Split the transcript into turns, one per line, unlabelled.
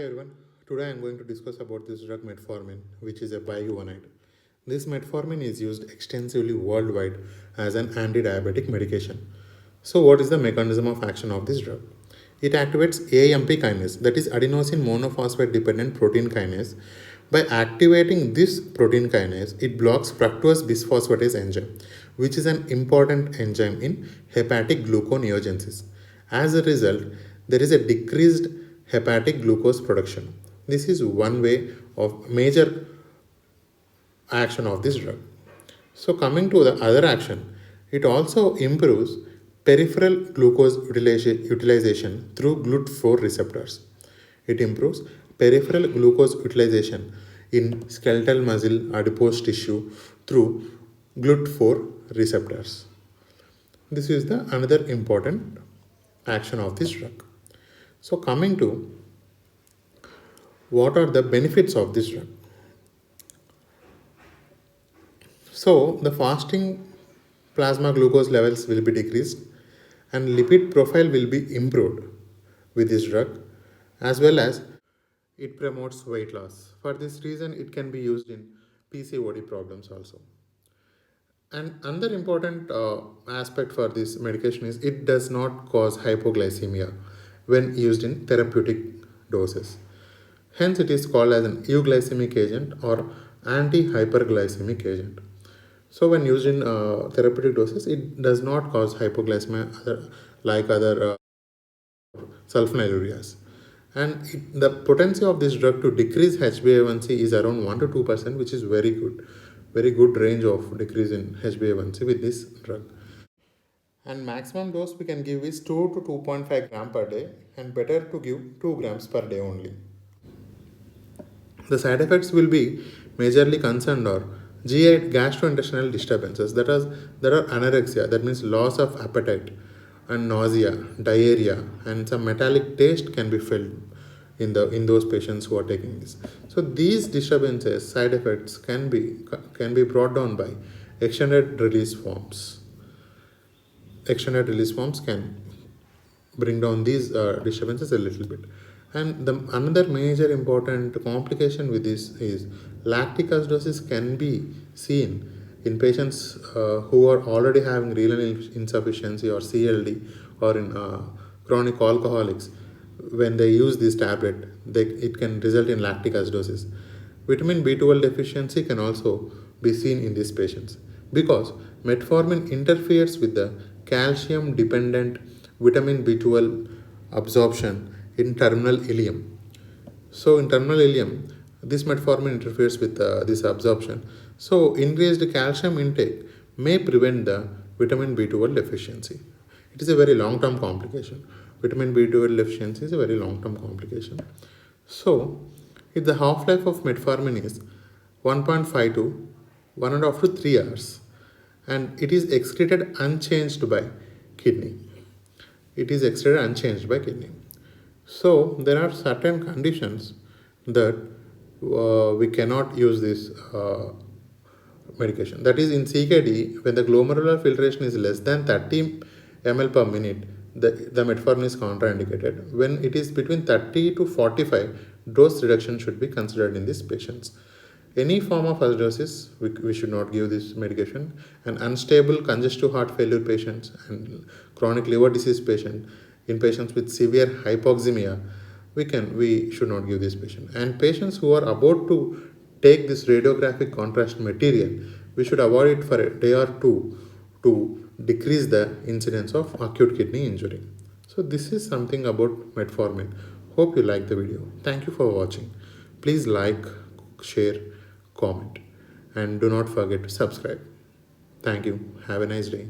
everyone, today I am going to discuss about this drug metformin, which is a biguanide. This metformin is used extensively worldwide as an anti-diabetic medication. So what is the mechanism of action of this drug? It activates AMP kinase, that is adenosine monophosphate dependent protein kinase. By activating this protein kinase, it blocks fructose bisphosphatase enzyme, which is an important enzyme in hepatic gluconeogenesis. As a result, there is a decreased hepatic glucose production. This is one way of major action of this drug. So coming to the other action, it also improves peripheral glucose utilization through GLUT4 receptors. It improves peripheral glucose utilization in skeletal muscle adipose tissue through GLUT4 receptors. This is the another important action of this drug. So coming to what are the benefits of this drug? So the fasting plasma glucose levels will be decreased and lipid profile will be improved with this drug, as well as it promotes weight loss. For this reason, it can be used in PCOD problems also. And another important aspect for this medication is it does not cause hypoglycemia when used in therapeutic doses. Hence, it is called as an euglycemic agent or anti-hyperglycemic agent. So, when used in therapeutic doses, it does not cause hypoglycemia like other sulfonylureas. And the potency of this drug to decrease HbA1c is around 1 to 2%, which is very good range of decrease in HbA1c with this drug. And maximum dose we can give is 2 to 2.5 gram per day, and better to give 2 grams per day only. The side effects will be majorly concerned are GI gastrointestinal disturbances. That is, there are anorexia, that means loss of appetite, and nausea, diarrhea, and some metallic taste can be felt in those patients who are taking this. So these disturbances, side effects can be brought down by extended release forms. Extended release forms can bring down these disturbances a little bit. And another major important complication with this is lactic acidosis can be seen in patients who are already having renal insufficiency or CLD, or in chronic alcoholics. When they use this tablet, it can result in lactic acidosis. Vitamin B12 deficiency can also be seen in these patients because metformin interferes with the calcium dependent vitamin B12 absorption in terminal ileum. So in terminal ileum, this metformin interferes with this absorption. So increased calcium intake may prevent the vitamin B12 deficiency. It is a very long-term complication. Vitamin B12 deficiency is a very long-term complication. So if the half-life of metformin is 1.5 to 1.5 to 3 hours, and it is excreted unchanged by kidney. It is excreted unchanged by kidney. So there are certain conditions that we cannot use this medication. That is, in CKD, when the glomerular filtration is less than 30 ml per minute, the metformin is contraindicated. When it is between 30 to 45, dose reduction should be considered in these patients. Any form of acidosis, we should not give this medication. And unstable congestive heart failure patients and chronic liver disease patient, in patients with severe hypoxemia, we should not give this patient. And patients who are about to take this radiographic contrast material, we should avoid it for a day or two to decrease the incidence of acute kidney injury. So this is something about metformin. Hope you like the video. Thank you for watching. Please like, share, comment, and do not forget to subscribe. Thank you. Have a nice day.